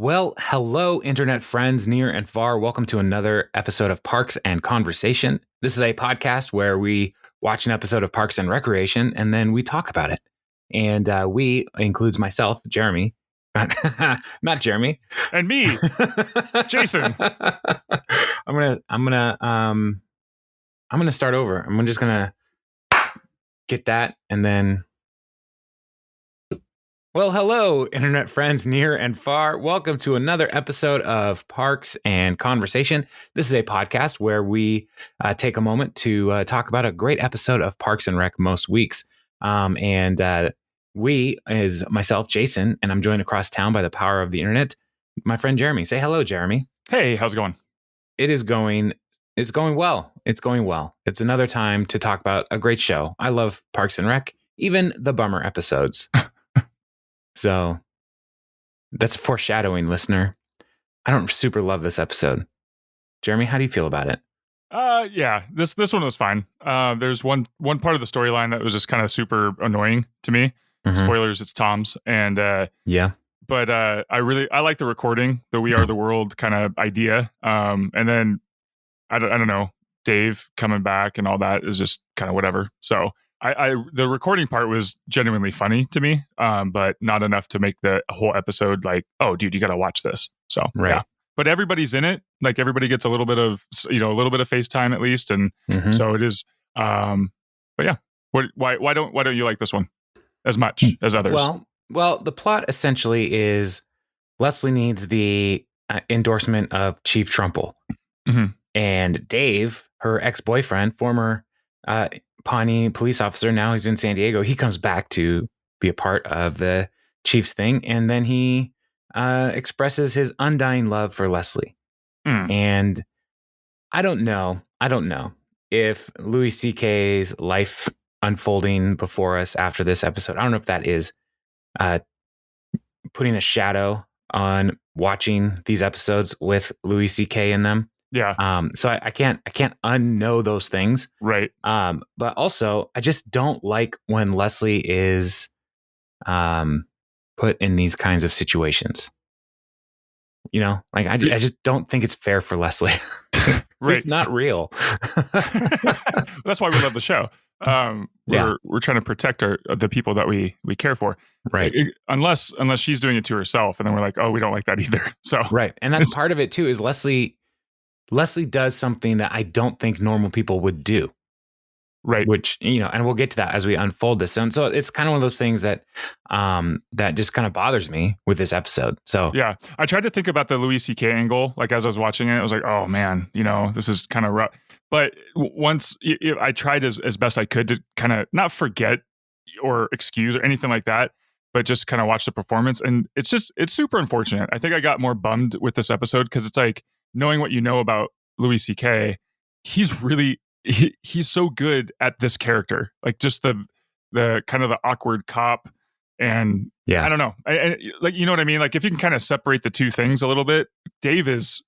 Well, hello, internet friends near and far. Welcome to another episode of Parks and Conversation. This is a podcast where we watch an episode of Parks and Recreation and then we talk about it. And we includes myself, Jeremy, not Jeremy, and me, Jason. I'm gonna start over. I'm just gonna get that and then. Well, hello, internet friends near and far. Welcome to another episode of Parks and Conversation. This is a podcast where we take a moment to talk about a great episode of Parks and Rec most weeks. We is myself, Jason, and I'm joined across town by the power of the internet, my friend Jeremy. Say hello, Jeremy. Hey, how's it going? It's going well. It's going well. It's another time to talk about a great show. I love Parks and Rec, even the bummer episodes. So that's foreshadowing, listener. I don't super love this episode. Jeremy, how do you feel about it? Yeah, this one was fine. There's one part of the storyline that was just kind of super annoying to me. Mm-hmm. Spoilers, it's Tom's. And yeah. But I like the recording, the We Are the World kind of idea. And then I don't know, Dave coming back and all that is just kind of whatever. So the recording part was genuinely funny to me, but not enough to make the whole episode like, oh, dude, you got to watch this. So, right. Yeah. But everybody's in it. Like everybody gets a little bit of FaceTime at least. And so it is. But yeah, why don't you like this one as much as others? Well, the plot essentially is Leslie needs the endorsement of Chief Trumple. Mm-hmm. And Dave, her ex-boyfriend, former Pawnee police officer, now he's in San Diego. He comes back to be a part of the Chief's thing, and then he expresses his undying love for Leslie. And I don't know if Louis C.K.'s life unfolding before us after this episode, I don't know if that is putting a shadow on watching these episodes with Louis C.K. in them. Yeah. So I can't unknow those things. Right. But also I just don't like when Leslie is put in these kinds of situations. You know, like I just don't think it's fair for Leslie. Right. It's not real. That's why we love the show. We're trying to protect the people that we care for. Right. Unless she's doing it to herself, and then we're like, oh, we don't like that either. So right. And that's part of it too, is Leslie does something that I don't think normal people would do. Right. Which, and we'll get to that as we unfold this. And so it's kind of one of those things that that just kind of bothers me with this episode. So yeah, I tried to think about the Louis C.K. angle. Like as I was watching it, I was like, oh man, this is kind of rough. But once I tried as best I could to kind of not forget or excuse or anything like that, but just kind of watch the performance. And it's super unfortunate. I think I got more bummed with this episode because it's like, knowing what you know about Louis C.K., he's really he's so good at this character, like just the kind of the awkward cop, and yeah, I don't know, like you know what I mean. Like if you can kind of separate the two things a little bit, Dave is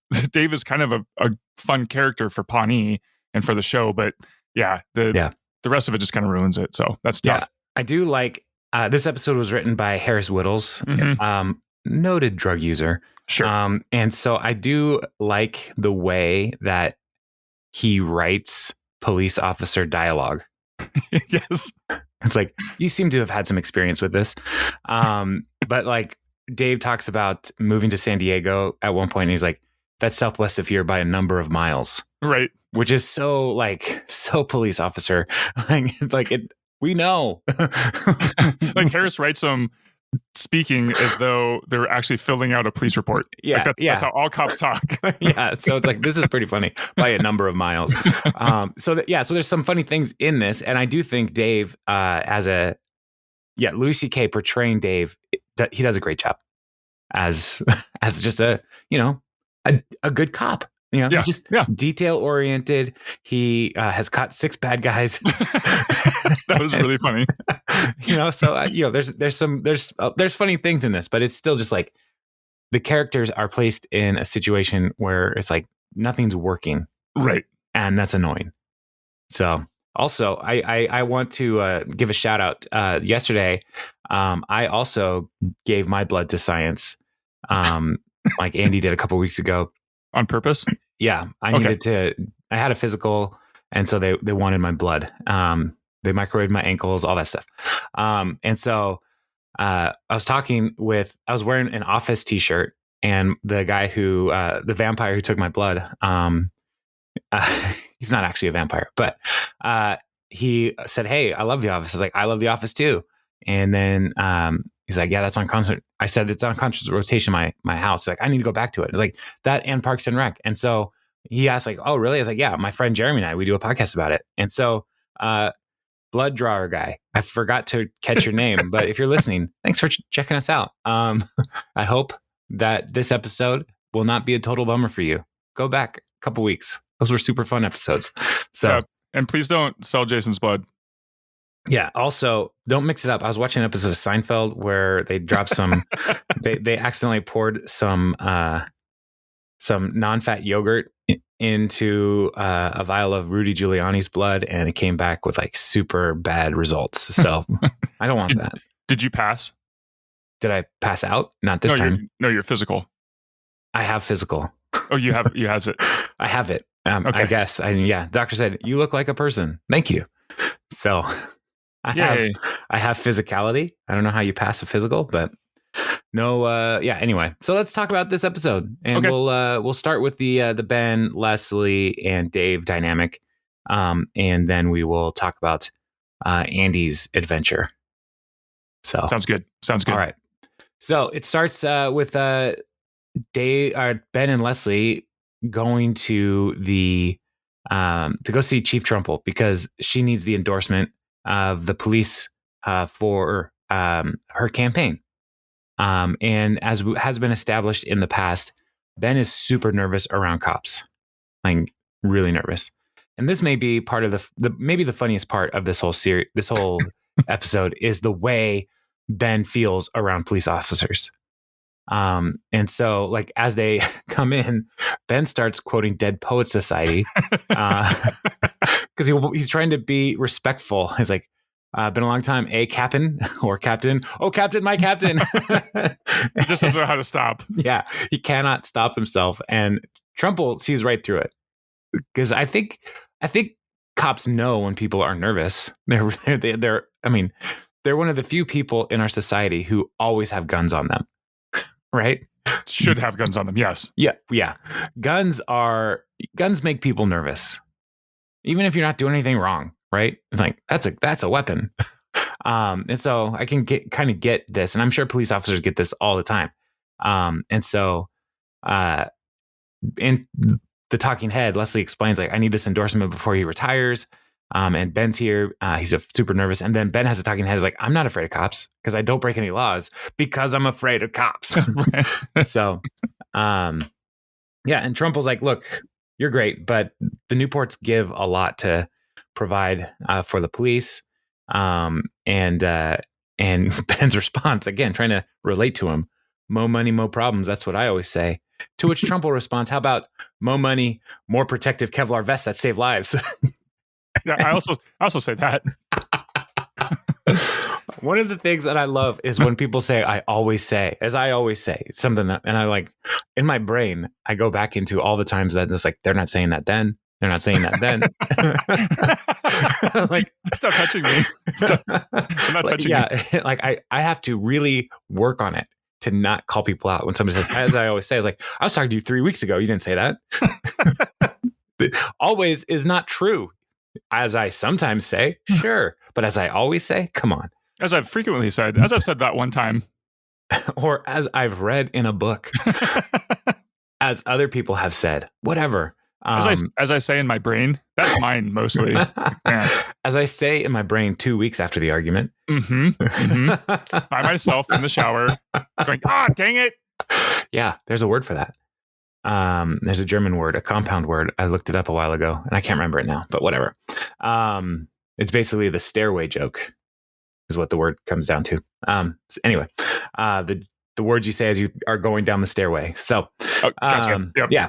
kind of a fun character for Pawnee and for the show, but the rest of it just kind of ruins it. So that's tough. Yeah, I do like this episode was written by Harris Whittles, noted drug user. Sure. And so I do like the way that he writes police officer dialogue. Yes. It's like, you seem to have had some experience with this. But like Dave talks about moving to San Diego at one point, and he's like, that's southwest of here by a number of miles. Right. Which is so police officer. We know. Like Harris writes them speaking as though they're actually filling out a police report. Yeah, like that's how all cops talk. Yeah, so it's like, this is pretty funny by a number of miles. So there's some funny things in this, and I do think Dave, Louis C.K. portraying Dave, he does a great job as just a good cop. He's just detail oriented. He has caught 6 bad guys. That was really funny. There's funny things in this, but it's still just like the characters are placed in a situation where it's like nothing's working. Right. And that's annoying. So also I want to give a shout out. Yesterday, I also gave my blood to science. like Andy did a couple weeks ago. On purpose? Yeah, I had a physical, and so they wanted my blood. They microwaved my ankles, all that stuff. And so I was wearing an Office t-shirt, and the guy the vampire who took my blood, he's not actually a vampire, but he said, "Hey, I love The Office." I was like, "I love The Office too." And then he's like, "Yeah, that's on constant." I said, "It's on constant rotation my house." He's like, "I need to go back to it." It's like that and Parks and Rec. And so he asked, like, "Oh, really?" I was like, "Yeah, my friend Jeremy and I, we do a podcast about it." And so blood drawer guy, I forgot to catch your name, but if you're listening, thanks for checking us out. I hope that this episode will not be a total bummer for you. Go back a couple weeks. Those were super fun episodes. So, yeah. And please don't sell Jason's blood. Yeah. Also, don't mix it up. I was watching an episode of Seinfeld where they dropped some. they accidentally poured some non-fat yogurt into a vial of Rudy Giuliani's blood, and it came back with like super bad results. So I don't want that. Did you pass? Did I pass out? Not this time. You're physical. I have physical. Oh, you has it. I have it. Okay. I guess. Doctor said, "You look like a person." Thank you. So I have physicality. I don't know how you pass a physical, but no. Anyway, so let's talk about this episode, and we'll start with the Ben, Leslie, and Dave dynamic, and then we will talk about Andy's adventure. So sounds good. All right. So it starts with Ben and Leslie going to to go see Chief Trumple because she needs the endorsement of the police for her campaign. And as has been established in the past, Ben is super nervous around cops, like really nervous. And this may be part of maybe the funniest part of this whole series, this whole episode is the way Ben feels around police officers. And so like as they come in, Ben starts quoting Dead Poets Society because he's trying to be respectful. He's like, been a long time, Captain or Captain. Oh, Captain, my Captain. He just doesn't know how to stop. Yeah, he cannot stop himself. And Trumple sees right through it because I think cops know when people are nervous. They're one of the few people in our society who always have guns on them. Right? Should have guns on them. Yes. Yeah. Guns make people nervous, even if you're not doing anything wrong. Right? It's like that's a weapon. And so I can get this, and I'm sure police officers get this all the time. And so, in the talking head, Leslie explains like, I need this endorsement before he retires. And Ben's here. He's super nervous. And then Ben has a talking head. He's like, I'm not afraid of cops because I don't break any laws because I'm afraid of cops. So, and Trumple's like, look, you're great, but the Newports give a lot to provide for the police. And Ben's response, again, trying to relate to him, mo money, mo problems. That's what I always say. To which Trumple responds, how about mo money, more protective Kevlar vests that save lives? Yeah, I also say that. One of the things that I love is when people say, I always say something that, and I like in my brain, I go back into all the times that it's like, they're not saying that then. They're not saying that then. Like, stop touching me. Not touching me. Like I have to really work on it to not call people out when somebody says, as I always say, I was like, I was talking to you 3 weeks ago. You didn't say that. Always is not true. As I sometimes say, sure. But as I always say, come on. As I've frequently said, as I've said that one time. Or as I've read in a book. As other people have said, whatever. As I say in my brain, that's mine mostly. Yeah. As I say in my brain 2 weeks after the argument. By myself in the shower, going, dang it. Yeah, there's a word for that. There's a German word, a compound word. I looked it up a while ago and I can't remember it now, but whatever. It's basically the stairway joke is what the word comes down to. Anyway, the words you say as you are going down the stairway. So, gotcha. Yep. Yeah,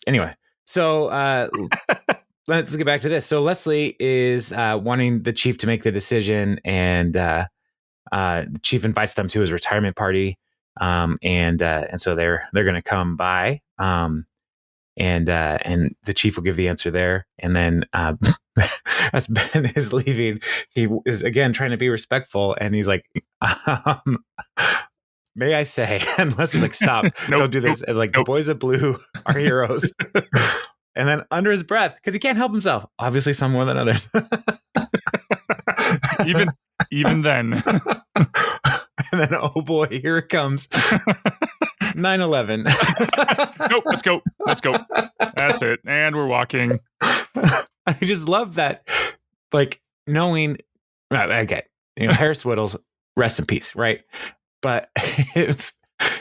anyway. So, let's get back to this. So Leslie is wanting the chief to make the decision, and the chief invites them to his retirement party. And so they're going to come by. And the chief will give the answer there. And then as Ben is leaving, he is again trying to be respectful, and he's like, may I say, and Leslie's like, stop, don't do this. And like, the boys of blue are heroes. And then under his breath, because he can't help himself, obviously some more than others. even then. And then, oh boy, here it comes. 9/11. Nope, let's go. That's it. And we're walking. I just love that, like, knowing, okay, Harris Whittles, rest in peace, right? But if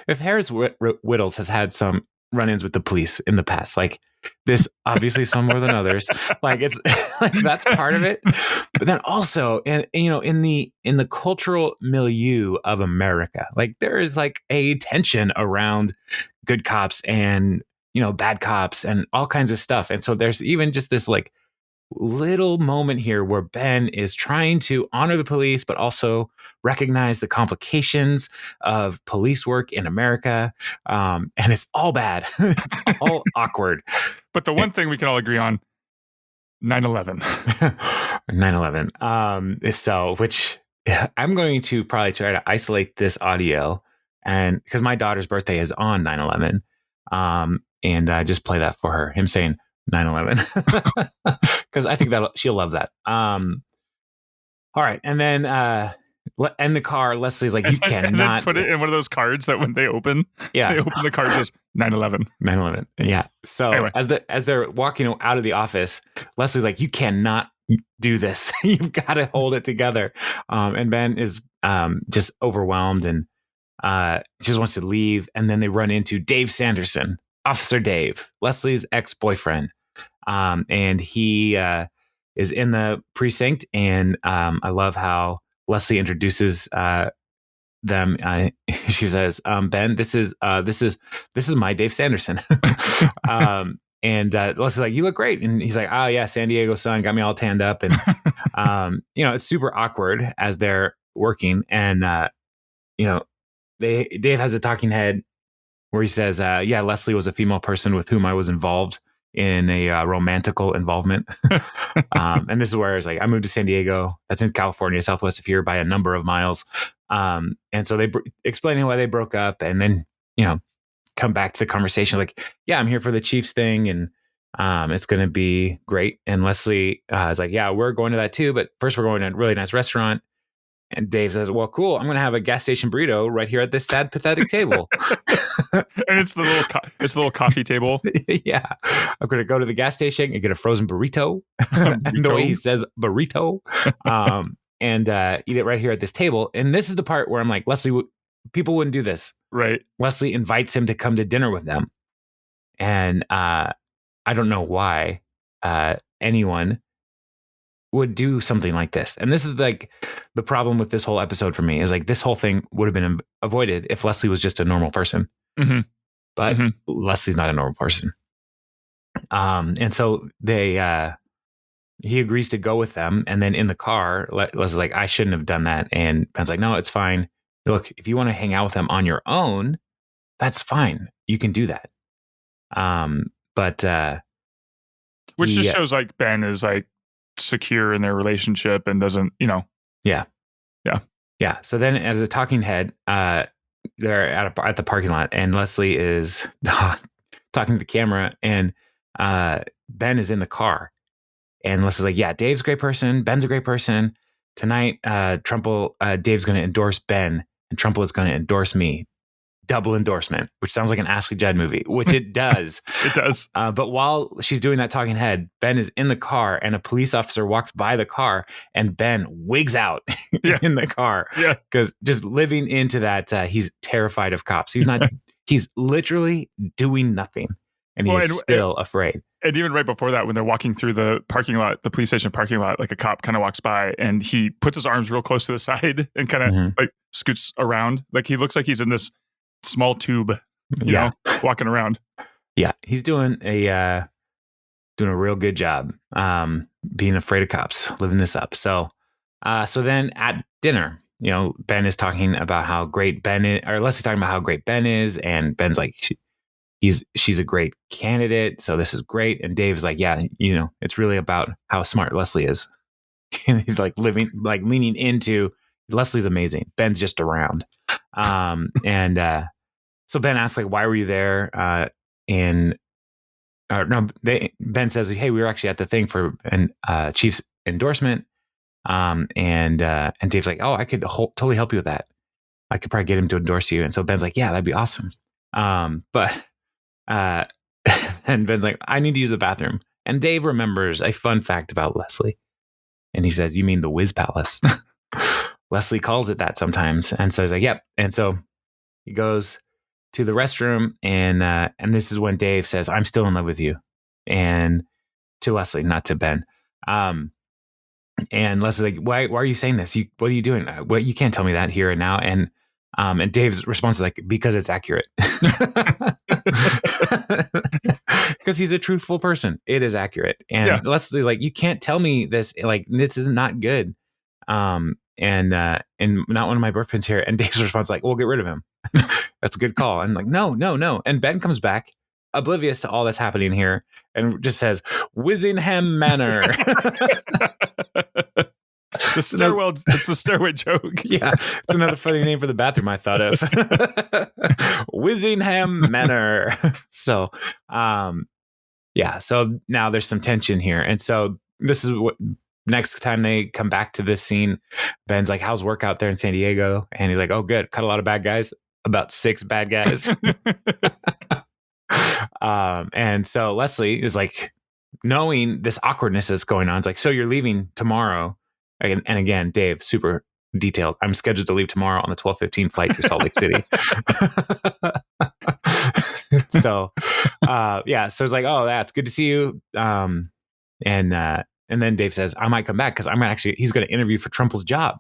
Harris Whittles has had some run-ins with the police in the past, like this, obviously some more than others, like it's like that's part of it. But then also, and in the cultural milieu of America, like there is like a tension around good cops and bad cops and all kinds of stuff. And so there's even just this like little moment here where Ben is trying to honor the police, but also recognize the complications of police work in America. And it's all bad. It's all awkward. But the one thing we can all agree on, 9/11. 9/11. So, which I'm going to probably try to isolate this audio, and because my daughter's birthday is on 9/11, and just play that for her. Him saying 9/11, because I think she'll love that. All right, and then in the car, Leslie's like, you cannot and then put it in one of those cards that when they open, they open the card, says 9/11. 9/11. Yeah. So anyway, as they're walking out of the office, Leslie's like, you cannot do this. You've got to hold it together. And Ben is just overwhelmed and just wants to leave. And then they run into Dave Sanderson, Officer Dave, Leslie's ex-boyfriend. And he is in the precinct. And I love how Leslie introduces them. She says, Ben, this is my Dave Sanderson. And Leslie's like, you look great. And he's like, oh yeah, San Diego sun got me all tanned up. And it's super awkward as they're working. And Dave has a talking head where he says, yeah, Leslie was a female person with whom I was involved in a romantical involvement. And this is where it's like, I moved to San Diego. That's in California, southwest of here by a number of miles. And so they explaining why they broke up, and then, come back to the conversation like, yeah, I'm here for the Chiefs thing. And it's going to be great. And Leslie is like, yeah, we're going to that too. But first we're going to a really nice restaurant. And Dave says, well, cool. I'm going to have a gas station burrito right here at this sad, pathetic table. And it's the little coffee table. Yeah. I'm going to go to the gas station and get a frozen burrito. And the way he says burrito. And eat it right here at this table. And this is the part where I'm like, Leslie, people wouldn't do this. Right. Leslie invites him to come to dinner with them. And I don't know why anyone would do something like this. And this is like the problem with this whole episode for me, is like this whole thing would have been avoided if Leslie was just a normal person. Mm-hmm. But Leslie's not a normal person. And so he agrees to go with them. And then in the car, Leslie's like, I shouldn't have done that. And Ben's like, no, it's fine. Look, if you want to hang out with them on your own, that's fine. You can do that. Which just shows like Ben is like secure in their relationship and doesn't, Yeah. So then as a talking head, they're at the parking lot, and Leslie is talking to the camera, and Ben is in the car, and Leslie's like, yeah, Dave's a great person. Ben's a great person. Tonight, Dave's going to endorse Ben, and Trumple is going to endorse me. Double endorsement, which sounds like an Ashley Judd movie, which it does. It does. But while she's doing that talking head, Ben is in the car, and a police officer walks by the car, and Ben wigs out in the car. Yeah. Because just living into that, he's terrified of cops. He's literally doing nothing, and he's still afraid. And even right before that, when they're walking through the parking lot, the police station parking lot, like a cop kind of walks by, and he puts his arms real close to the side and kind of like scoots around. Like he looks like he's in this small tube, you know, walking around. Yeah, he's doing a real good job being afraid of cops, living this up. So then at dinner, Ben is talking about how great Ben is, or Leslie's talking about how great Ben is, and Ben's like, she's a great candidate, so this is great. And Dave's like, yeah, it's really about how smart Leslie is. And he's like leaning into Leslie's amazing. Ben's just around. And so Ben asks, like, why were you there? Ben says, hey, we were actually at the thing for an Chiefs endorsement. And Dave's like, oh, I could totally help you with that. I could probably get him to endorse you. And so Ben's like, yeah, that'd be awesome. But and Ben's like, I need to use the bathroom. And Dave remembers a fun fact about Leslie. And he says, you mean the Whiz Palace? Leslie calls it that sometimes. And so he's like, yep. And so he goes to the restroom, and this is when Dave says, I'm still in love with you. And to Leslie, not to Ben. And Leslie's like, why are you saying this? What are you doing? You can't tell me that here and now. And Dave's response is like, because it's accurate. Because he's a truthful person. It is accurate. And Leslie's like, you can't tell me this. Like, this is not good. And not one of my boyfriends here. And Dave's response is like, well, get rid of him. That's a good call. I'm like, no. And Ben comes back, oblivious to all that's happening here, and just says, Whizingham Manor. It's the stairway joke. Yeah, it's another funny name for the bathroom I thought of. Whizingham Manor. So, so now there's some tension here. And so this is what next time they come back to this scene, Ben's like, how's work out there in San Diego? And he's like, oh, good. Cut a lot of bad guys. About 6 bad guys. And so Leslie is like, knowing this awkwardness that's going on, it's like, so you're leaving tomorrow. And again, Dave, super detailed. I'm scheduled to leave tomorrow on the 12:15 flight to Salt Lake City. So it's like, oh, that's good to see you. And then Dave says, I might come back because he's going to interview for Trumple's job.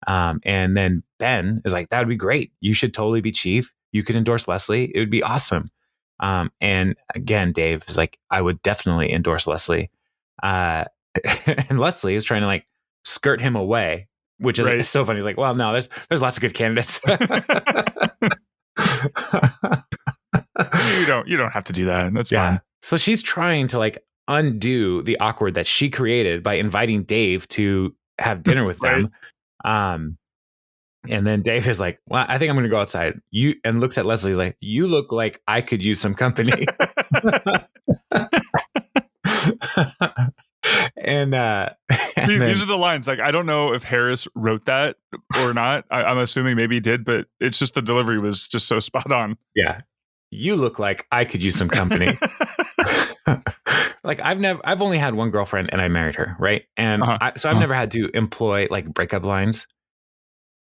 And then Ben is like, that would be great. You should totally be chief. You could endorse Leslie. It would be awesome. And again, Dave is like, I would definitely endorse Leslie. And Leslie is trying to like skirt him away, which is so funny. He's like, well, no, there's lots of good candidates. You don't have to do that. That's fine. So she's trying to like undo the awkward that she created by inviting Dave to have dinner with them. And then Dave is like, well, I think I'm going to go outside. And looks at Leslie. He's like, you look like I could use some company. And these are the lines. Like, I don't know if Harris wrote that or not. I'm assuming maybe he did, but it's just the delivery was just so spot on. Yeah. You look like I could use some company. Like I've only had one girlfriend and I married her. Right. And I've never had to employ like breakup lines,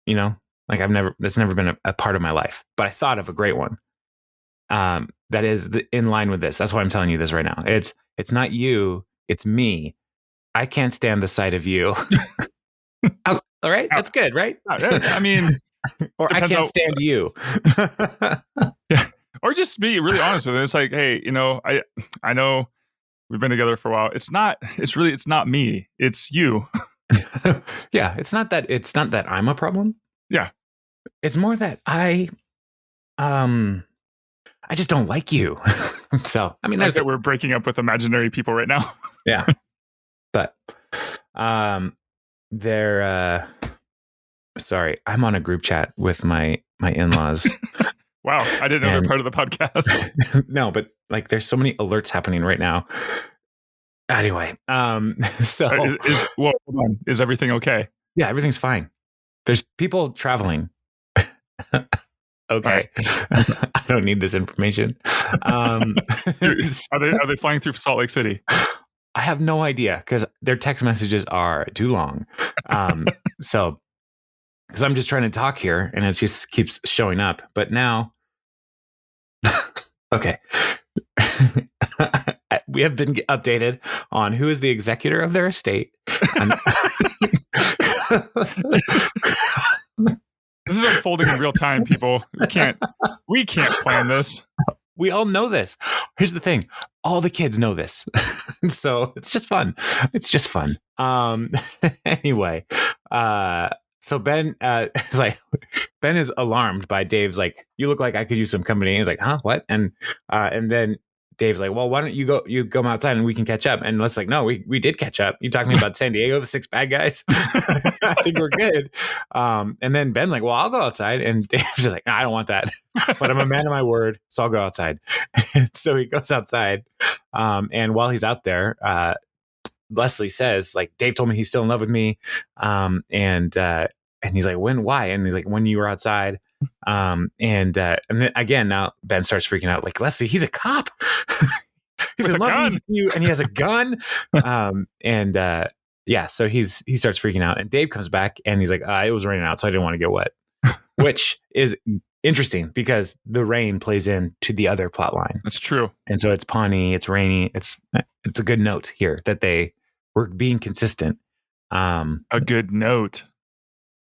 like that's never been a part of my life, but I thought of a great one. That is in line with this. That's why I'm telling you this right now. It's not you. It's me. I can't stand the sight of you. All right. That's good. Right. I mean, or I can't stand you. Yeah. Or just be really honest with it. It's like, hey, I know we've been together for a while. It's not me. It's you. Yeah. It's not that I'm a problem. Yeah. It's more that I just don't like you. So, I mean, there's that we're breaking up with imaginary people right now. Yeah. But sorry, I'm on a group chat with my in-laws. Wow, I didn't know they're part of the podcast. No, but like there's so many alerts happening right now. Anyway, so hold on. Is everything okay? Yeah, everything's fine. There's people traveling. Okay. I don't need this information. Are they flying through Salt Lake City? I have no idea because their text messages are too long. So, because I'm just trying to talk here and it just keeps showing up. But now, okay. We have been updated on who is the executor of their estate. This is unfolding in real time, people. We can't plan this. We all know this. Here's the thing. All the kids know this. So it's just fun. Anyway. So Ben is like, Ben is alarmed by Dave's like, you look like I could use some company. He's like, huh, what? And then Dave's like, well, why don't you go outside and we can catch up? And Leslie's like, no, we did catch up. You talking about San Diego, the 6 bad guys? I think we're good. And then Ben's like, well, I'll go outside. And Dave's just like, no, I don't want that, but I'm a man of my word, so I'll go outside. So he goes outside. And while he's out there, Leslie says, like, Dave told me he's still in love with me. And he's like, when, why? And he's like, when you were outside. And then again, now Ben starts freaking out, like, Leslie, he's a cop. He's in love with you, and he has a gun. So he starts freaking out, and Dave comes back and he's like, it was raining out, so I didn't want to get wet, which is interesting because the rain plays into the other plot line. That's true. And so it's Pawnee, it's rainy. It's a good note here that they were being consistent. A good note.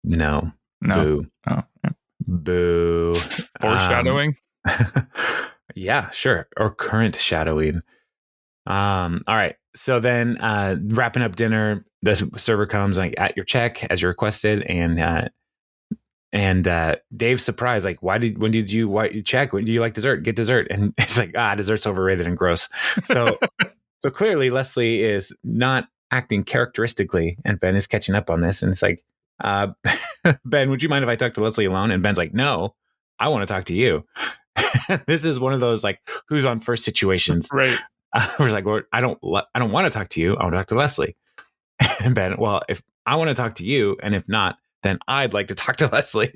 No. Boo. Oh. Boo. Foreshadowing. Yeah, sure. Or current shadowing. All right. So then wrapping up dinner, the server comes like at your check as you requested, and Dave's surprised, like, why did you check? When do you like dessert? Get dessert. And it's like, dessert's overrated and gross. So so clearly Leslie is not acting characteristically, and Ben is catching up on this. And it's like, Ben, would you mind if I talk to Leslie alone? And Ben's like, no, I want to talk to you. This is one of those like who's on first situations. Right. We're like, well, I don't want to talk to you. I want to talk to Leslie. And Ben, well, if I want to talk to you, and if not, then I'd like to talk to Leslie.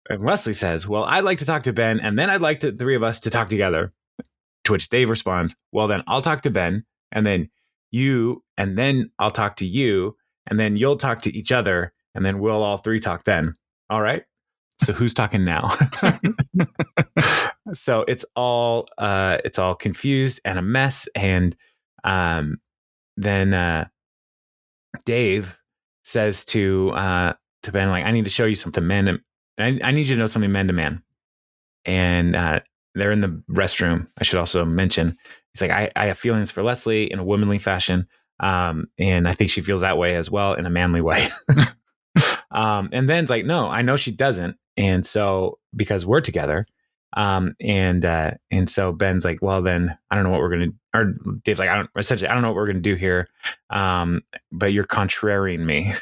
And Leslie says, well, I'd like to talk to Ben, and then I'd like the three of us to talk together. To which Dave responds, well, then I'll talk to Ben, and then you, and then I'll talk to you, and then you'll talk to each other, and then we'll all three talk then. All right. So who's talking now? So it's all confused and a mess. And then Dave says to Ben, like, I need to show you something, man. I need you to know something, man to man. And they're in the restroom. I should also mention, he's like, I have feelings for Leslie in a womanly fashion. And I think she feels that way as well in a manly way. And Ben's like, no, I know she doesn't. And so, because we're together, and so Ben's like, well, then I don't know what we're going to, or Dave's like, I don't know what we're going to do here. But you're contrarying me.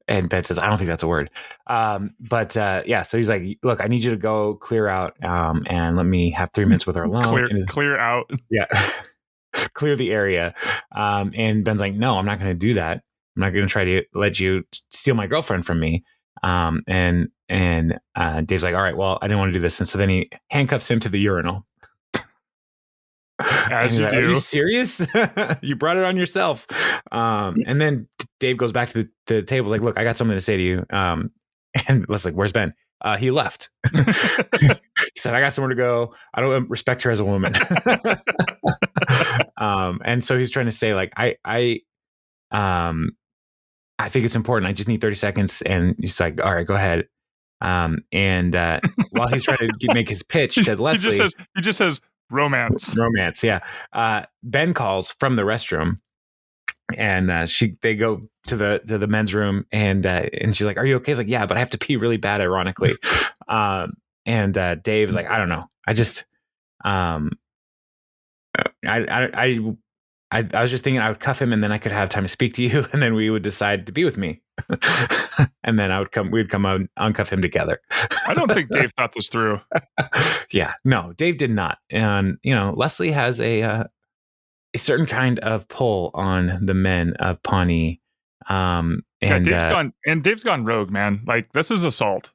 And Ben says, I don't think that's a word. So he's like, look, I need you to go clear out, and let me have 3 minutes with her alone. Clear out. Yeah. Clear the area. And Ben's like, no, I'm not going to do that. I'm not going to try to let you steal my girlfriend from me. And Dave's like, all right, well, I didn't want to do this. And so then he handcuffs him to the urinal. As you like, do. Are you serious? You brought it on yourself. And then Dave goes back to the table, like, look, I got something to say to you. And Leslie's like, where's Ben? He left. He said, I got somewhere to go. I don't respect her as a woman. And so he's trying to say, like, I think it's important. I just need 30 seconds. And he's like, all right, go ahead. And while he's trying to make his pitch to Leslie, he just says romance. Romance. Yeah. Ben calls from the restroom, and they go to the men's room, and she's like, are you okay? He's like, yeah, but I have to pee really bad, ironically. And Dave's like, I don't know. I just, I was just thinking I would cuff him, and then I could have time to speak to you, and then we would decide to be with me. And then we'd come out, uncuff him together. I don't think Dave thought this through. Yeah, no, Dave did not. And, Leslie has a certain kind of pull on the men of Pawnee. Dave's gone rogue, man. Like, this is assault,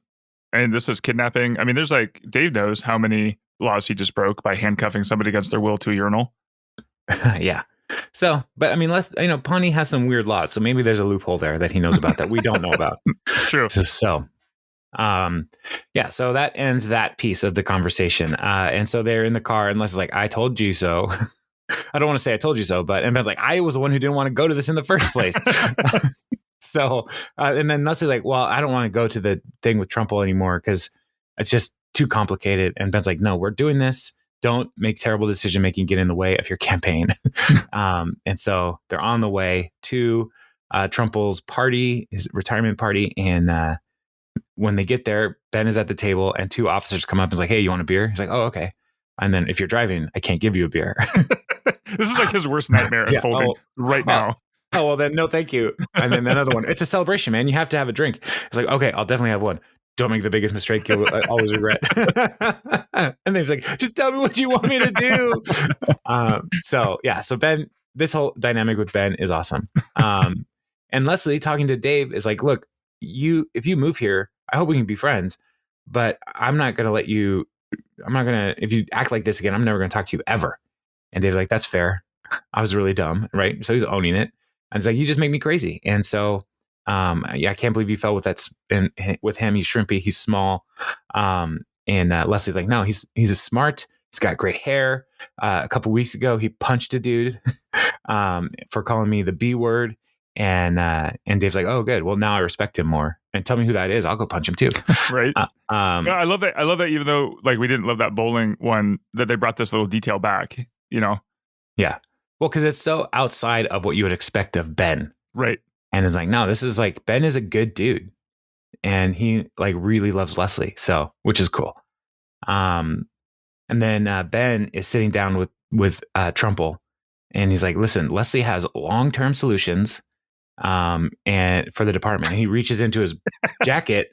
and this is kidnapping. I mean, there's like, Dave knows how many laws he just broke by handcuffing somebody against their will to a urinal. Yeah. So, but I mean, Pawnee has some weird laws, so maybe there's a loophole there that he knows about that we don't know about. It's true. So, so that ends that piece of the conversation. And so they're in the car, and Leslie's like, I told you so. I don't want to say I told you so, and Ben's like, I was the one who didn't want to go to this in the first place. So, and then Leslie's like, well, I don't want to go to the thing with Trumple anymore because it's just too complicated. And Ben's like, no, we're doing this. Don't make terrible decision making get in the way of your campaign. And so they're on the way to Trumple's party, his retirement party, and when they get there, Ben is at the table, and two officers come up and is like, "Hey, you want a beer?" He's like, "Oh, okay." And then, if you're driving, I can't give you a bear. This is like his worst nightmare unfolding now. Oh, well then, no, thank you. And then another one. It's a celebration, man. You have to have a drink. It's like, okay, I'll definitely have one. Don't make the biggest mistake you'll always regret. And then he's like, just tell me what you want me to do. So Ben, this whole dynamic with Ben is awesome. And Leslie talking to Dave is like, look, if you move here, I hope we can be friends, but I'm not going to let you. If you act like this again, I'm never going to talk to you ever. And Dave's like, that's fair. I was really dumb. Right. So he's owning it. And it's like, you just make me crazy. And so, I can't believe you fell with that. With him, he's shrimpy, he's small. And Leslie's like, no, he's a smart. He's got great hair. A couple weeks ago, he punched a dude for calling me the B word. And Dave's like, oh, good. Well, now I respect him more. And tell me who that is. I'll go punch him too. Right. I love that. I love that. Even though like we didn't love that bowling one, that they brought this little detail back. Yeah. Well, because it's so outside of what you would expect of Ben. Right. And it's like, no, this is like, Ben is a good dude. And he like really loves Leslie. So, which is cool. And then Ben is sitting down with Trumple. And he's like, listen, Leslie has long-term solutions and for the department. And he reaches into his jacket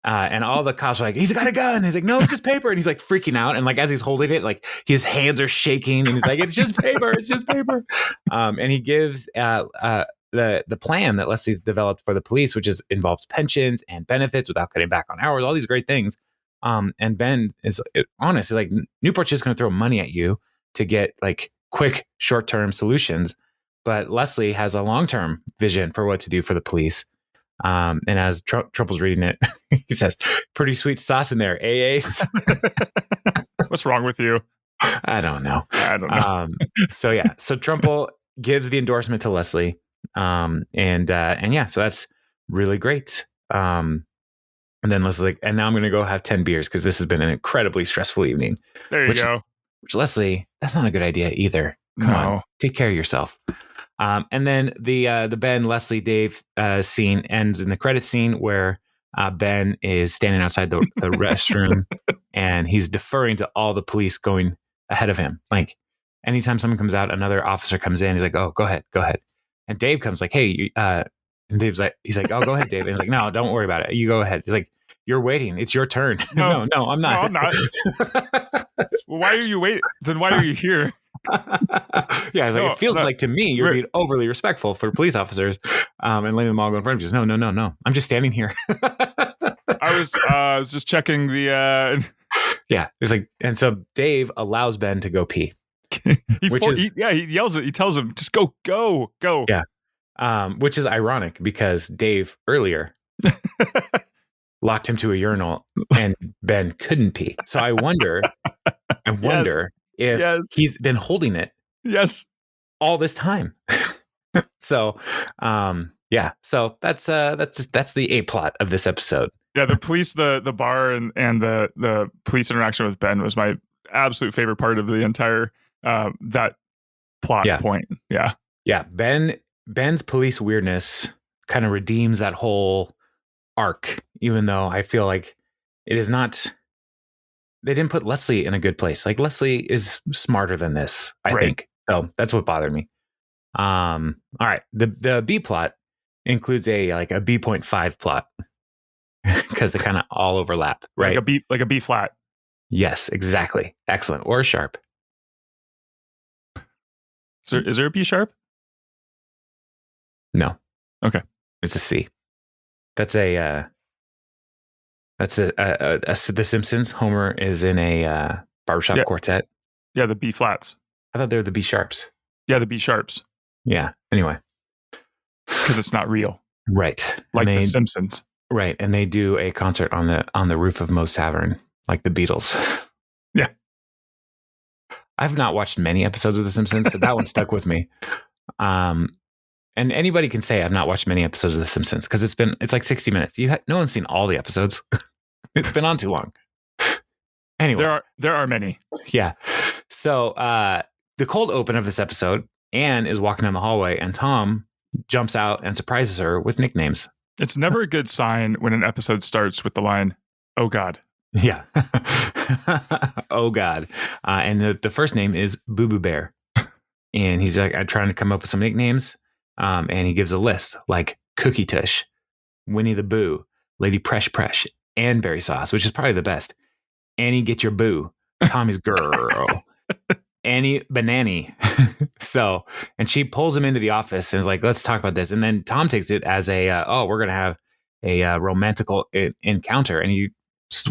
and all the cops are like, he's got a gun. He's like, no, it's just paper. And he's like freaking out. And like, as he's holding it, like his hands are shaking and he's like, it's just paper. It's just paper. And he gives the plan that Leslie's developed for the police, which involves pensions and benefits without cutting back on hours, all these great things. And Ben is honest. He's like, Newport's just going to throw money at you to get like quick short-term solutions. But Leslie has a long-term vision for what to do for the police. And as Trumple's reading it, he says, pretty sweet sauce in there, Ace. What's wrong with you? I don't know. So Trumple gives the endorsement to Leslie. So that's really great. And then Leslie's like, and now I'm going to go have 10 beers because this has been an incredibly stressful evening. There you go. Which Leslie, that's not a good idea either. Come on, take care of yourself. And then the Ben, Leslie, Dave scene ends in the credit scene where Ben is standing outside the restroom and he's deferring to all the police going ahead of him. Like anytime someone comes out, another officer comes in. He's like, oh, go ahead. And Dave comes like, hey, and Dave's like, he's like, oh, go ahead, Dave. And he's like, no, don't worry about it. You go ahead. He's like, you're waiting. It's your turn. No, I'm not. No, I'm not. Well, why are you waiting? Then why are you here? Yeah, it's like, it feels like to me you're being overly respectful for police officers and letting them all go in front of you. No. I'm just standing here. I was just checking the. Yeah, it's like, and so Dave allows Ben to go pee. He yells it. He tells him, just go. Yeah, which is ironic because Dave earlier locked him to a urinal and Ben couldn't pee. So I wonder if he's been holding it. Yes. All this time. So, so that's the A plot of this episode. Yeah. The police, the bar and the police interaction with Ben was my absolute favorite part of the entire, that plot point. Yeah. Yeah. Ben's police weirdness kind of redeems that whole arc, even though I feel like it is not, they didn't put Leslie in a good place. Like Leslie is smarter than this, I think. So that's what bothered me. All right. The B plot includes a B.5 plot because they kind of all overlap, right? Like a B flat. Yes, exactly. Excellent. Or a sharp. So is there a B sharp? No. Okay. It's a C. That's The Simpsons. Homer is in a barbershop quartet. Yeah, the B flats. I thought they were the B sharps. Yeah, the B sharps. Yeah. Anyway, because it's not real, right? Like the Simpsons, right? And they do a concert on the roof of Moe's Tavern, like the Beatles. Yeah. I've not watched many episodes of The Simpsons, but that one stuck with me. And anybody can say I've not watched many episodes of The Simpsons because it's like 60 minutes. No one's seen all the episodes. It's been on too long. Anyway, there are many. Yeah. So the cold open of this episode, Anne is walking down the hallway and Tom jumps out and surprises her with nicknames. It's never a good sign when an episode starts with the line, "Oh God." Yeah. Oh God. And the first name is Boo Boo Bear. And he's like, I'm trying to come up with some nicknames. And he gives a list like Cookie Tush, Winnie the Boo, Lady Presh Presh, and Berry Sauce, which is probably the best. Annie Get Your Boo, Tommy's Girl, Annie Banani. So, and she pulls him into the office and is like, let's talk about this. And then Tom takes it as we're going to have a romantical encounter. And he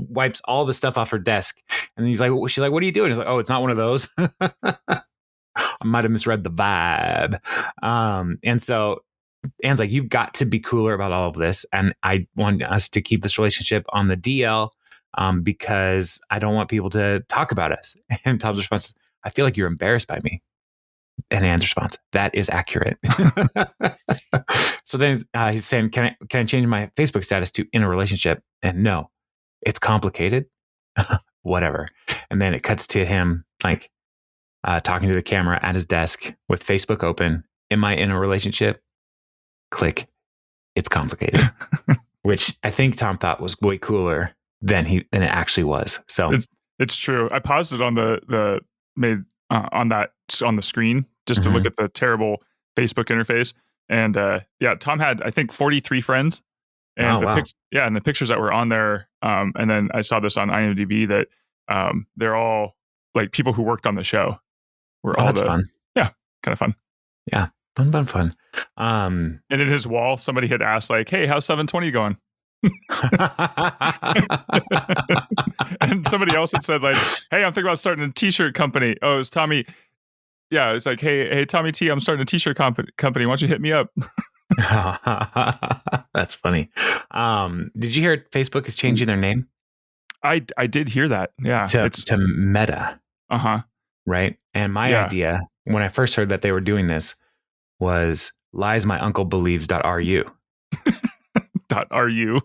wipes all the stuff off her desk. And he's like, she's like, what are you doing? He's like, oh, it's not one of those. I might have misread the vibe. And so Anne's like, you've got to be cooler about all of this. And I want us to keep this relationship on the DL because I don't want people to talk about us. And Tom's response, I feel like you're embarrassed by me. And Anne's response, that is accurate. So then he's saying, can I change my Facebook status to in a relationship? And no, it's complicated. Whatever. And then it cuts to him like talking to the camera at his desk with Facebook open. Am I in a relationship? Click. It's complicated. Which I think Tom thought was way cooler than it actually was. So it's true. I paused it on the screen just to look at the terrible Facebook interface. And Tom had, I think, 43 friends. And and the pictures that were on there. And then I saw this on IMDb that they're all like people who worked on the show. That's fun. Yeah, kind of fun. Yeah, fun. And in his wall, somebody had asked like, "Hey, how's 720 going?" And somebody else had said like, "Hey, I'm thinking about starting a t-shirt company." Oh, it's Tommy. Yeah, it's like, hey, Tommy T, I'm starting a t-shirt company. Why don't you hit me up? That's funny. Did you hear Facebook is changing their name? I did hear that. Yeah, to Meta. Right. And my idea when I first heard that they were doing this was lies my uncle believes.ru. .ru.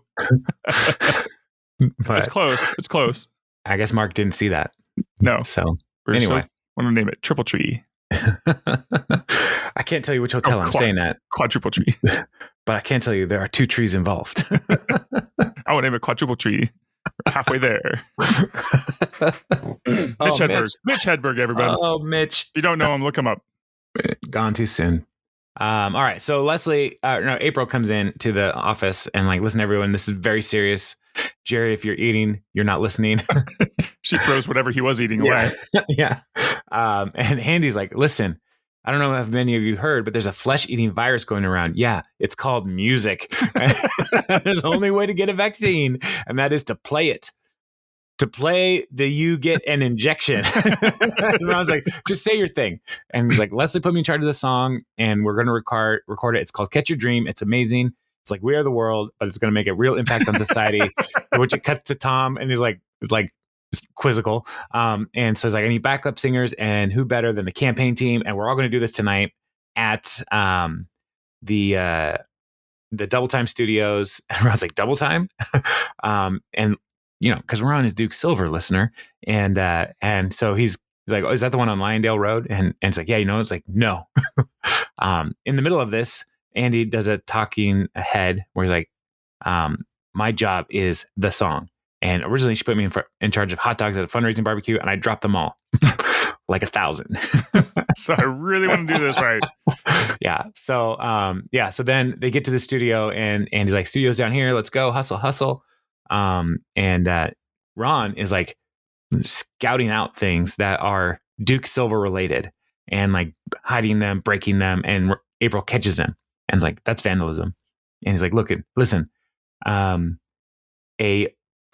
But it's close. I guess Mark didn't see that. No. So anyway, I'm gonna name it Triple Tree. I can't tell you which hotel I'm staying at. Quadruple Tree. But I can tell you there are 2 trees involved. I would name it Quadruple Tree. Halfway there. Mitch Hedberg. Mitch Hedberg, everybody. Oh, Mitch. If you don't know him, look him up. Gone too soon. All right. So April comes in to the office and like, listen, everyone, this is very serious. Jerry, if you're eating, you're not listening. She throws whatever he was eating away. Yeah. And Handy's like, listen, I don't know if many of you heard, but there's a flesh-eating virus going around. Yeah, it's called music. There's only way to get a vaccine, and that is to play it. To play you get an injection. And Ron's like, just say your thing. And he's like, Leslie put me in charge of the song, and we're going to record it. It's called Catch Your Dream. It's amazing. It's like We Are the World, but it's going to make a real impact on society. Which it cuts to Tom, and he's like, quizzical. And so it's like, I need backup singers, and who better than the campaign team? And we're all going to do this tonight at the Double Time Studios. And Ron's like, Double Time? And because Ron is Duke Silver listener, and so he's like, oh, is that the one on Lyondale Road? And it's like, yeah, it's like, no. In the middle of this, Andy does a talking ahead where he's like, my job is the song. And originally she put me in charge of hot dogs at a fundraising barbecue, and I dropped them all like 1,000. So I really want to do this right. Yeah. So, so then they get to the studio, and he's like, studio's down here. Let's go. Hustle. And Ron is like scouting out things that are Duke Silver related and like hiding them, breaking them. And April catches him and is like, that's vandalism. And he's like, listen,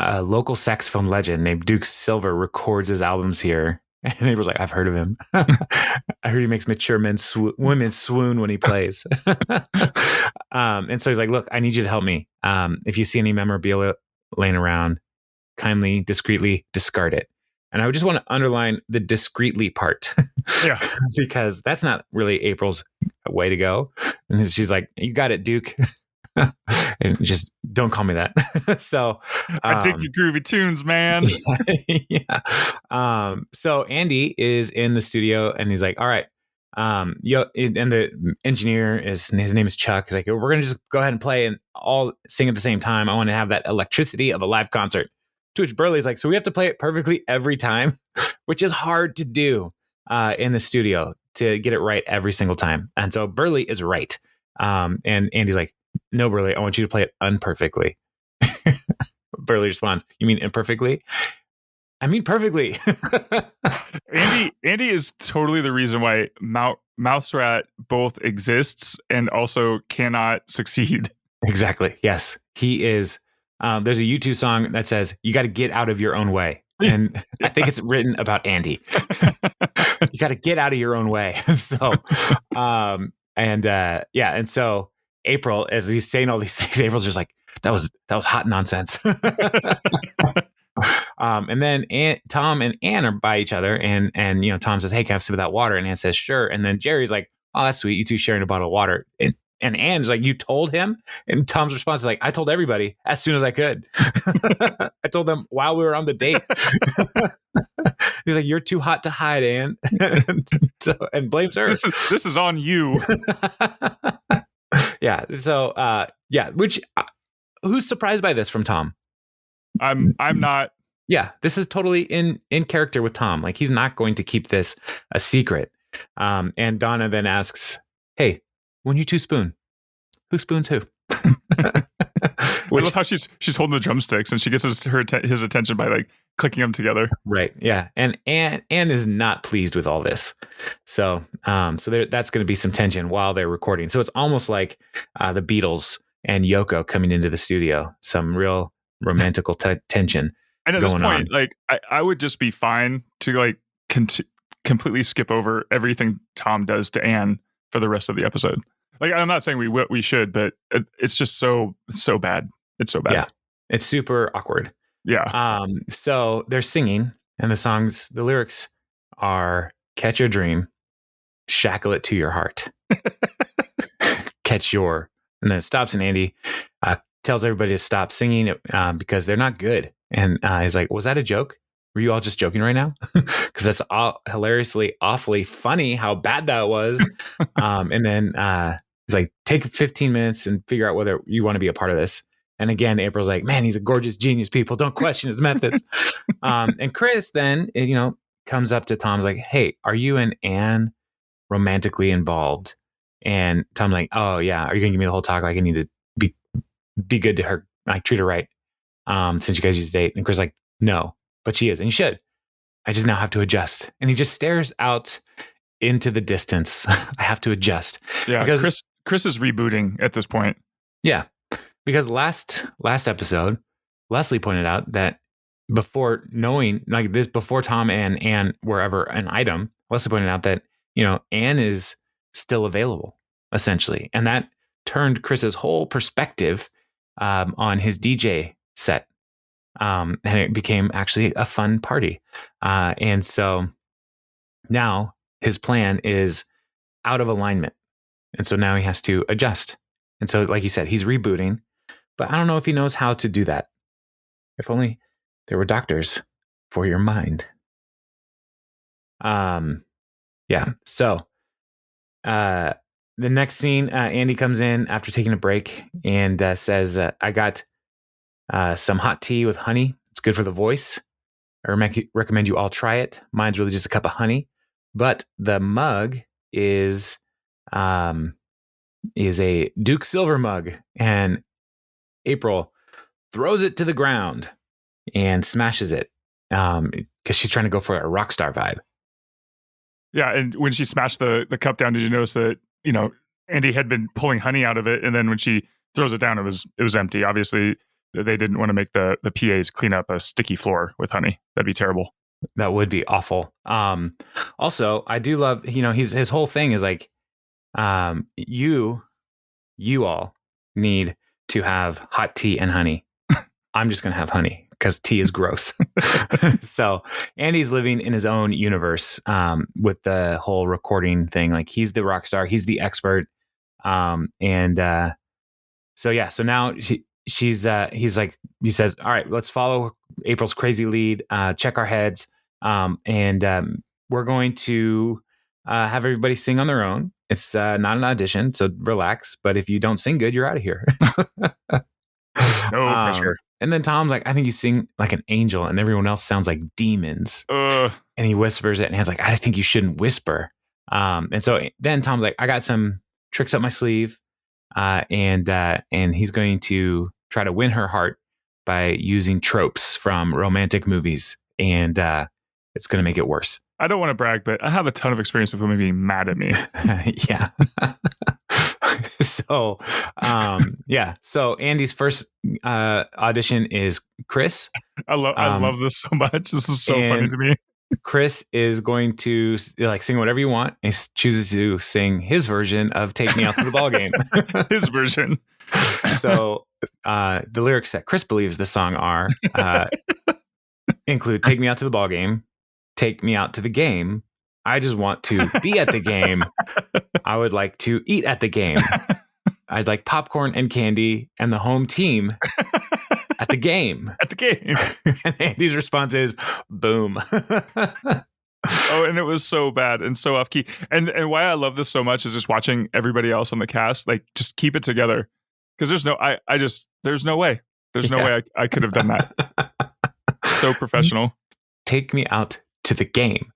a local saxophone legend named Duke Silver records his albums here. And April's like, I've heard of him. I heard he makes mature women swoon when he plays. And so he's like, look, I need you to help me. If you see any memorabilia laying around, kindly, discreetly discard it. And I would just want to underline the discreetly part. Yeah. Because that's not really April's way to go. And she's like, you got it, Duke. And just don't call me that. So I dig your groovy tunes, man. Yeah. So Andy is in the studio, and he's like, all right, And the engineer his name is Chuck. He's like, we're gonna just go ahead and play and all sing at the same time. I want to have that electricity of a live concert. To which Burley's like, so we have to play it perfectly every time, which is hard to do in the studio to get it right every single time. And so Burley is right. And Andy's like, no, Burley, I want you to play it unperfectly. Burley responds, you mean imperfectly? I mean perfectly. Andy is totally the reason why Mouse Rat both exists and also cannot succeed. Exactly. Yes, he is. There's a U2 song that says, you got to get out of your own way. And I think it's written about Andy. You got to get out of your own way. So, and so April, as he's saying all these things, April's just like, that was hot nonsense. And then Tom and Ann are by each other, and Tom says, hey, can I have some of that water? And Ann says, sure. And then Jerry's like, oh, that's sweet, you two sharing a bottle of water. And Ann's like, you told him? And Tom's response is like, I told everybody as soon as I could. I told them while we were on the date. He's like, you're too hot to hide, Ann. and blames her. This is on you. Yeah. So, which who's surprised by this from Tom? I'm not. Yeah, this is totally in character with Tom. Like, he's not going to keep this a secret. And Donna then asks, hey, when you two spoon, who spoons who? I love how she's holding the drumsticks and she gets his attention by like clicking them together. Right. Yeah. And Ann is not pleased with all this. So that's going to be some tension while they're recording. So it's almost like the Beatles and Yoko coming into the studio. Some real romantical tension. And at going this point, on. like I would just be fine to like completely skip over everything Tom does to Anne for the rest of the episode. Like, I'm not saying we should, but it's just so bad. It's so bad. Yeah, it's super awkward. Yeah. So they're singing, and the lyrics are "Catch your dream, shackle it to your heart, catch your," and then it stops, and Andy tells everybody to stop singing because they're not good. And he's like, "Was that a joke? Were you all just joking right now?" Because that's all hilariously, awfully funny how bad that was. And then he's like, take 15 minutes and figure out whether you want to be a part of this. And again, April's like, man, he's a gorgeous genius, people. Don't question his methods. And Chris then, comes up to Tom's like, hey, are you and Anne romantically involved? And Tom's like, oh, yeah. Are you going to give me the whole talk? Like, I need to be good to her, like treat her right since you guys used to date. And Chris is like, no. But she is, and you should. I just now have to adjust. And he just stares out into the distance. I have to adjust. Yeah, because Chris is rebooting at this point. Yeah, because last episode, Leslie pointed out that before knowing, like this, before Tom and Anne were ever an item, Leslie pointed out that, Anne is still available, essentially. And that turned Chris's whole perspective on his DJ set. And it became actually a fun party. And so now his plan is out of alignment. And so now he has to adjust. And so, like you said, he's rebooting, but I don't know if he knows how to do that. If only there were doctors for your mind. Yeah. So, the next scene, Andy comes in after taking a break and says, I got some hot tea with honey. It's good for the voice. I recommend you all try it. Mine's really just a cup of honey, but the mug is a Duke Silver mug, and April throws it to the ground and smashes it because she's trying to go for a rock star vibe. Yeah, and when she smashed the cup down, did you notice that Andy had been pulling honey out of it, and then when she throws it down, it was empty. Obviously, they didn't want to make the PAs clean up a sticky floor with honey. That'd be terrible. That would be awful. Also, I do love, his whole thing is like, you all need to have hot tea and honey. I'm just going to have honey because tea is gross. So Andy's living in his own universe with the whole recording thing. Like, he's the rock star. He's the expert. So now he says, all right, let's follow April's crazy lead, check our heads. And we're going to have everybody sing on their own. It's not an audition, so relax. But if you don't sing good, you're out of here. No pressure. And then Tom's like, I think you sing like an angel, and everyone else sounds like demons. And he whispers it, and he's like, I think you shouldn't whisper. And so then Tom's like, I got some tricks up my sleeve, and he's going to try to win her heart by using tropes from romantic movies, and it's going to make it worse. I don't want to brag, but I have a ton of experience with women being mad at me. Yeah. So, So Andy's first audition is Chris. I love this so much. This is so funny to me. Chris is going to like sing whatever you want. He chooses to sing his version of "Take Me Out to the Ball Game." His version. So the lyrics that Chris believes the song are include "Take me out to the ball game, take me out to the game. I just want to be at the game. I would like to eat at the game. I'd like popcorn and candy and the home team at the game." At the game. And Andy's response is, boom. Oh, and it was so bad and so off key. And why I love this so much is just watching everybody else on the cast, like, just keep it together. Because there's no way. There's no way I could have done that. So professional. Take me out to the game.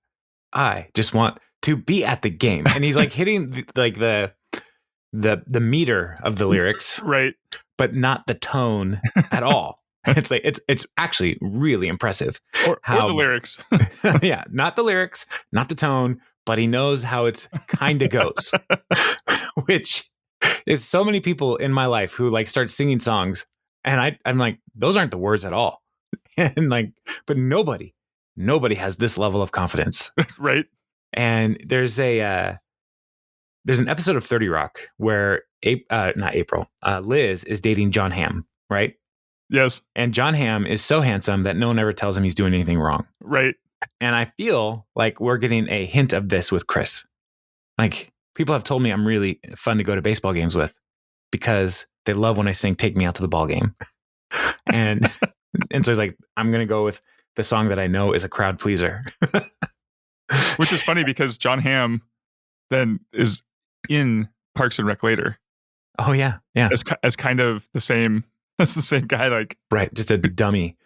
I just want to be at the game. And he's like hitting the meter of the lyrics, right? But not the tone at all. It's like it's actually really impressive. Or the lyrics. Yeah, not the lyrics, not the tone, but he knows how it kind of goes. Which is so many people in my life who like start singing songs, and I'm like, those aren't the words at all. And like, but nobody has this level of confidence. Right. And there's an episode of 30 Rock where Liz is dating John Hamm, right? Yes. And John Hamm is so handsome that no one ever tells him he's doing anything wrong. Right. And I feel like we're getting a hint of this with Chris. Like, people have told me I'm really fun to go to baseball games with because they love when I sing "Take Me Out to the Ball Game." And so he's like, I'm going to go with the song that I know is a crowd pleaser. Which is funny because John Hamm then is in Parks and Rec later. Oh, yeah. Yeah. As kind of the same, that's the same guy. Like, right. Just a dummy.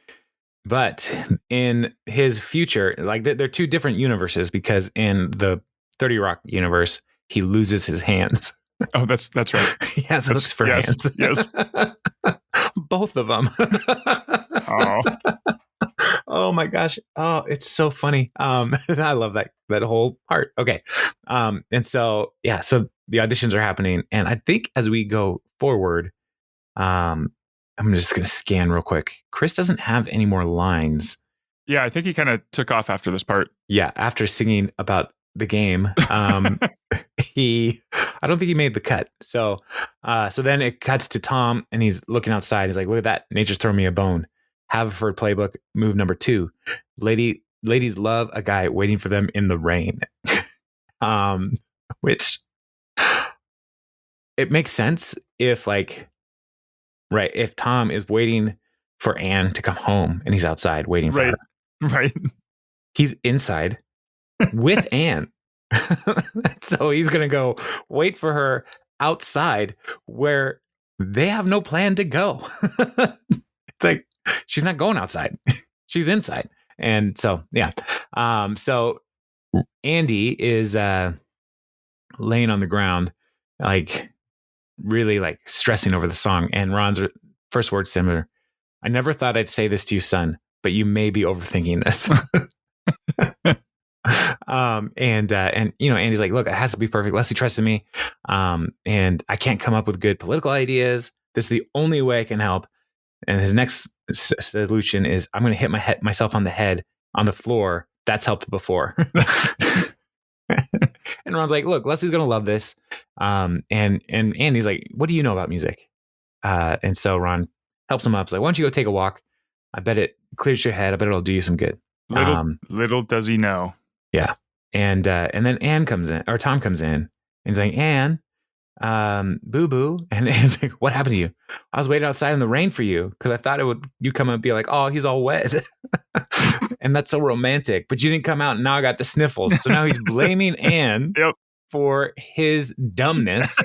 But in his future, like they're two different universes, because in the 30 Rock universe, he loses his hands. Oh, that's right. He has hooks for hands. Yes. Both of them. Oh. Oh my gosh. Oh, it's so funny. I love that whole part. Okay. And so, yeah, so the auditions are happening. And I think as we go forward, I'm just going to scan real quick. Chris doesn't have any more lines. Yeah, I think he kind of took off after this part. Yeah, after singing about the game, I don't think he made the cut. So then it cuts to Tom, and he's looking outside. He's like, "Look at that! Nature's throwing me a bone." Haverford playbook move number 2: ladies love a guy waiting for them in the rain. Which it makes sense if if Tom is waiting for Anne to come home and he's outside waiting for her. Right. He's inside with Anne. So he's going to go wait for her outside where they have no plan to go. It's like, she's not going outside. She's inside. And so, yeah. So Andy is laying on the ground, like really like stressing over the song. And Ron's first word similar: "I never thought I'd say this to you, son, but you may be overthinking this." And Andy's like, "Look, it has to be perfect. Leslie trusted me. And I can't come up with good political ideas. This is the only way I can help." And his next solution is, "I'm going to hit myself on the head on the floor. That's helped before." And Ron's like, "Look, Leslie's going to love this." And Andy's like, "What do you know about music?" And so Ron helps him up. He's like, "Why don't you go take a walk? I bet it clears your head. I bet it'll do you some good." Little does he know. Yeah. And then Anne comes in, or Tom comes in, and he's like, "Anne, boo boo." And Anne's like, "What happened to you?" "I was waiting outside in the rain for you because I thought you come and be like, oh, he's all wet." and that's so romantic, but you didn't come out and now I got the sniffles. So now he's blaming Anne for his dumbness.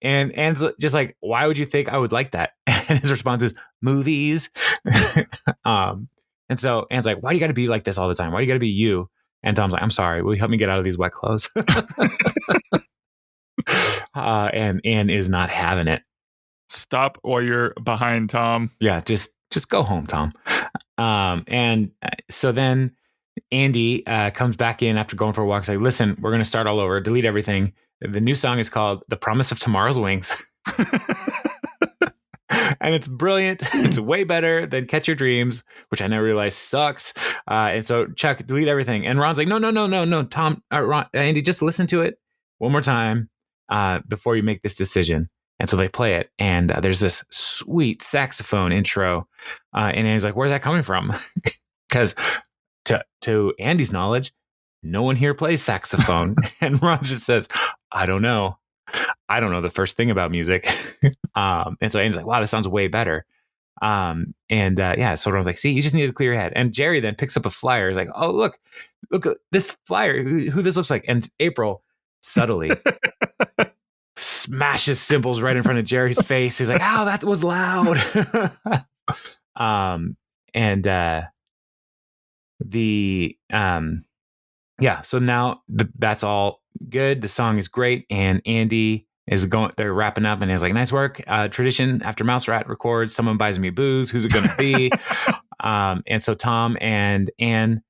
And Anne's just like, why would you think I would like that? And his response is movies. And so Anne's like, why do you got to be like this all the time? Why do you got to be you? And Tom's like, I'm sorry. Will you help me get out of these wet clothes? And Anne is not having it. Stop while you're behind, Tom. Yeah, just go home, Tom. And so then Andy comes back in after going for a walk. He's like, listen, we're going to start all over. Delete everything. The new song is called The Promise of Tomorrow's Wings. And it's brilliant. It's way better than Catch Your Dreams, which I now realize sucks. And so Chuck, delete everything. And Ron's like, no, Tom, Ron, Andy, just listen to it one more time before you make this decision. And so they play it. And there's this sweet saxophone intro. And Andy's like, where's that coming from? Because to Andy's knowledge, no one here plays saxophone. And Ron just says, I don't know the first thing about music. And so Andy's like, wow, this sounds way better. So Ron's like, see, you just need to clear your head. And Jerry then picks up a flyer. He's like, oh, look at this flyer, who this looks like. And April subtly smashes cymbals right in front of Jerry's face. He's like, ow, that was loud. So now that's all good. The song is great. And Andy they're wrapping up and he's like, nice work. Tradition after Mouse Rat records, someone buys me booze. Who's it going to be? And so Tom and Anne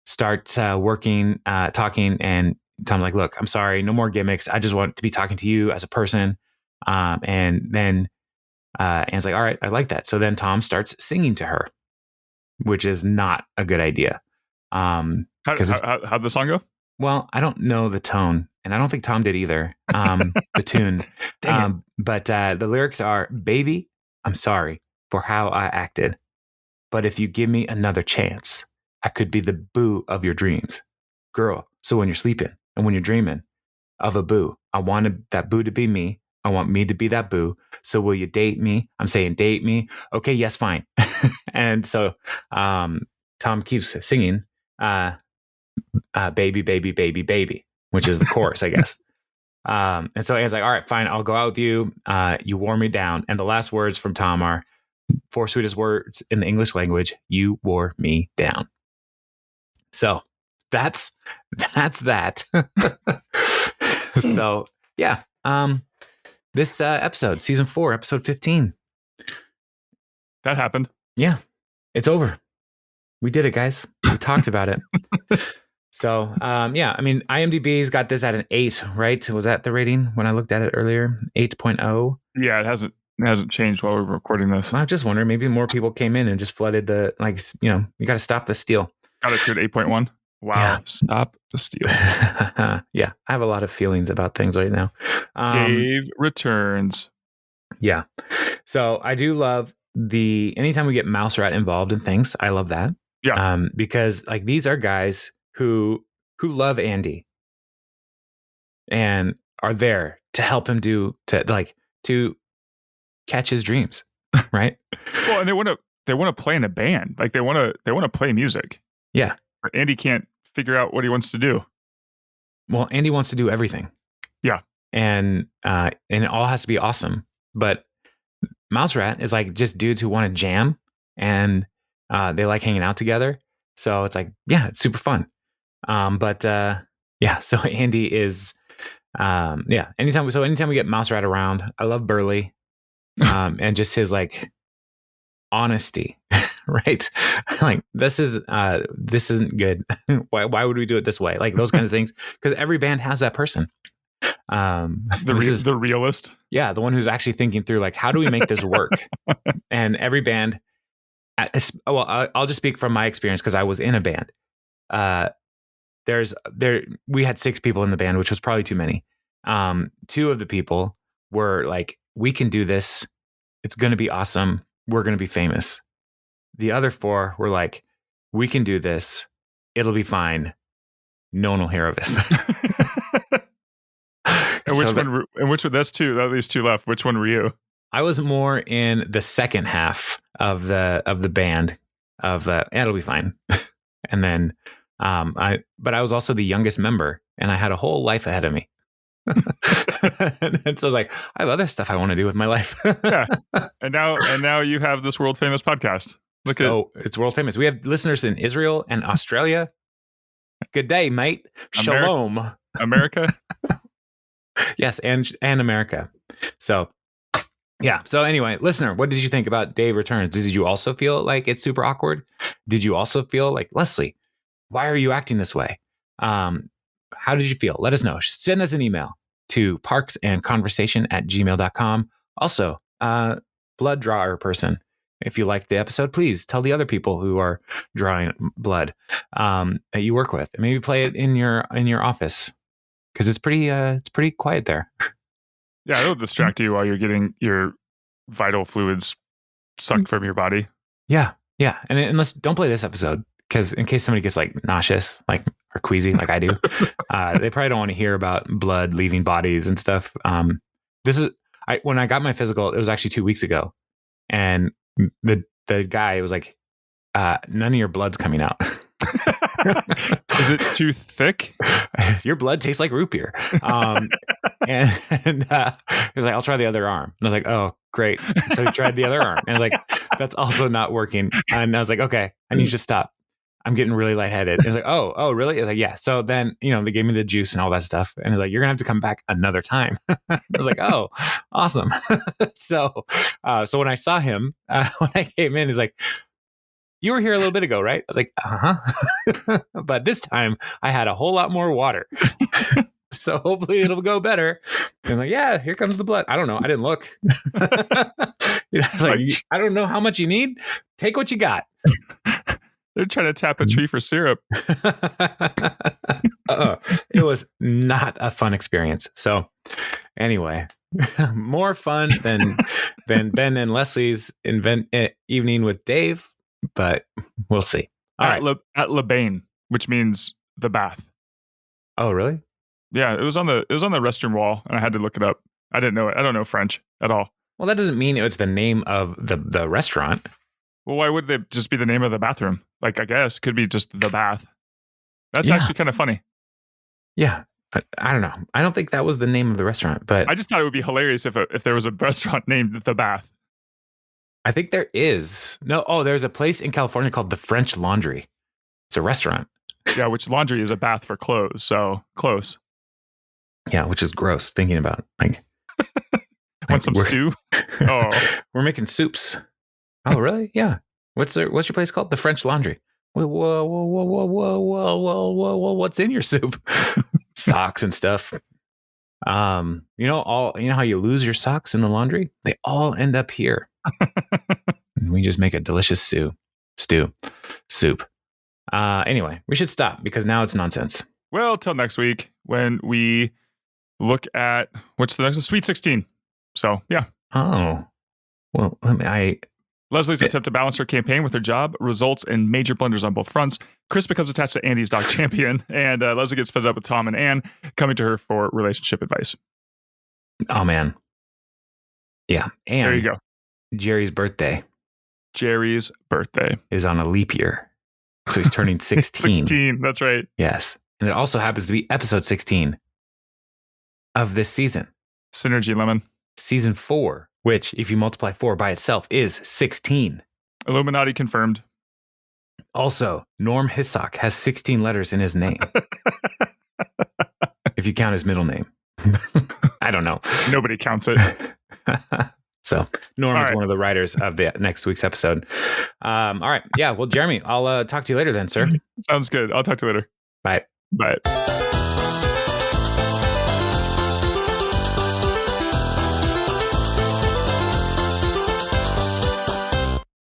start working, talking, and Tom's like, look, I'm sorry, no more gimmicks. I just want to be talking to you as a person. And then Anne's like, all right, I like that. So then Tom starts singing to her, which is not a good idea. How'd the song go? Well, I don't know the tone, and I don't think Tom did either. The tune. But the lyrics are, baby, I'm sorry for how I acted. But if you give me another chance, I could be the boo of your dreams. Girl, so when you're sleeping and when you're dreaming of a boo, I wanted that boo to be me. I want me to be that boo. So will you date me? I'm saying date me. Okay, yes, fine. And so Tom keeps singing, baby, baby, baby, baby, which is the chorus, I guess. And so Anne's like, all right, fine, I'll go out with you. You wore me down. And the last words from Tom are 4 sweetest words in the English language. You wore me down. So that's that. So yeah. This episode, season 4, episode 15. That happened. Yeah. It's over. We did it, guys. We talked about it. So, I mean, IMDb's got this at an 8, right? Was that the rating when I looked at it earlier? 8.0? Yeah, it hasn't changed while we're recording this. I just wonder, maybe more people came in and just flooded you got to stop the steal. Got it to an 8.1. Wow. Yeah. Stop the steal. Yeah. I have a lot of feelings about things right now. Dave returns. Yeah. So I do love anytime we get Mouse Rat involved in things, I love that. Yeah. Because these are guys who love Andy and are there to help him to catch his dreams. Right. Well, and they want to play in a band. Like they want to play music. Yeah. But Andy can't figure out what he wants to do. Well, Andy wants to do everything. Yeah. And it all has to be awesome. But Mouse Rat is like just dudes who want to jam and they like hanging out together. So it's like, yeah, it's super fun. So Andy is, anytime we get Mouse Rat around, I love Burley, and just his like honesty, right? Like this isn't good. Why would we do it this way? Like those kinds of things. Cause every band has that person. The realist. Yeah. The one who's actually thinking through like, how do we make this work? And every band, I'll just speak from my experience because I was in a band. We had 6 people in the band, which was probably too many. 2 of the people were like, we can do this. It's going to be awesome. We're going to be famous. The other 4 were like, we can do this. It'll be fine. No one will hear of us. And which one? That's 2. At least 2 left. Which one were you? I was more in the second half of the band. of it'll be fine. And then but I was also the youngest member, and I had a whole life ahead of me. And so I was like, I have other stuff I want to do with my life. Yeah. And now you have this world famous podcast. It's world famous. We have listeners in Israel and Australia. Good day, mate. Shalom. America. Yes, and America. So yeah. So anyway, listener, what did you think about Dave Returns? Did you also feel like it's super awkward? Did you also feel like, Leslie, why are you acting this way? How did you feel? Let us know. Send us an email to parksandconversation@gmail.com. Also, blood drawer person. If you liked the episode, please tell the other people who are drawing blood that you work with. Maybe play it in your office because it's pretty quiet there. Yeah, it'll distract you while you're getting your vital fluids sucked from your body. Yeah, and unless don't play this episode because in case somebody gets like nauseous, like or queasy, like I do, they probably don't want to hear about blood leaving bodies and stuff. When I got my physical, it was actually 2 weeks ago, and the guy was like, none of your blood's coming out. Is it too thick? Your blood tastes like root beer. And he was like, I'll try the other arm. And I was like, oh, great. So he tried the other arm. And I was like, that's also not working. And I was like, okay, I need you to stop. I'm getting really lightheaded. He's like, oh, really? I was like, yeah. So then, they gave me the juice and all that stuff. And he's like, you're going to have to come back another time. I was like, oh, awesome. So when I saw him, when I came in, he's like, you were here a little bit ago, right? I was like, uh-huh. But this time I had a whole lot more water. So hopefully it'll go better. And I was like, yeah, here comes the blood. I don't know. I didn't look. I was like, I don't know how much you need. Take what you got. They're trying to tap a tree for syrup. It was not a fun experience. So anyway, more fun than Ben and Leslie's evening with Dave, but we'll see. At Labane, which means the bath. Oh, really? Yeah, it was on the restroom wall, and I had to look it up. I didn't know it. I don't know French at all. Well, that doesn't mean it's the name of the restaurant. Well, why would they just be the name of the bathroom? Like, I guess it could be just the bath. That's actually kind of funny. Yeah. I don't know. I don't think that was the name of the restaurant, but I just thought it would be hilarious if there was a restaurant named The Bath. I think there is. No, there's a place in California called the French Laundry. It's a restaurant. Yeah, which laundry is a bath for clothes. So close. Yeah, which is gross thinking about. Like, want some stew? Oh, we're making soups. Oh, really? Yeah. What's your place called? The French Laundry. Whoa. What's in your soup? Socks and stuff. You know how you lose your socks in the laundry? They all end up here. And we just make a delicious soup. Anyway, we should stop because now it's nonsense. Well, till next week when we look at what's the next one? Sweet 16. So yeah. Oh, well, Leslie's attempt to balance her campaign with her job results in major blunders on both fronts. Chris becomes attached to Andy's dog champion, and Leslie gets fed up with Tom and Anne coming to her for relationship advice. Oh, man. Yeah. And there you go. Jerry's birthday is on a leap year. So he's turning 16. 16, that's right. Yes. And it also happens to be episode 16 of this season. Synergy Lemon. Season 4. Which, if you multiply 4 by itself, is 16. Illuminati confirmed. Also, Norm Hissock has 16 letters in his name. If you count his middle name. I don't know. Nobody counts it. So, Norm is one of the writers of the next week's episode. All right. Yeah. Well, Jeremy, I'll talk to you later then, sir. Sounds good. I'll talk to you later. Bye. Bye.